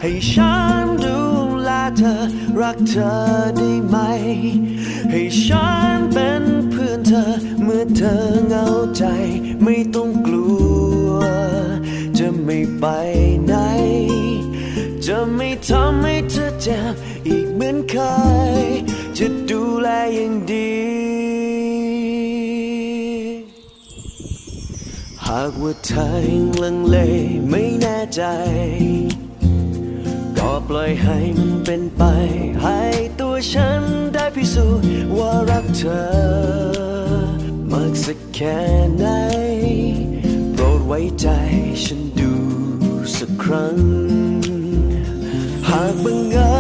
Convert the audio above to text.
ให้ฉันดูแลเธอรักเธอได้ไหมให้ฉันเป็นเพื่อนเธอเมื่อเธอเหงาใจไม่ต้องกลัวจะไม่ไปไหนจะไม่ทำให้เธอเจ็บอีกเหมือนเคยจะดูแลอย่างดีหากว่าเธอยังลังเลไม่แน่ใจก็ปล่อยให้มันเป็นไปให้ตัวฉันได้พิสูจน์ว่ารักเธอมากสักแค่ไหนโปรดไว้ใจฉันดูสักครั้งหากบังเอิ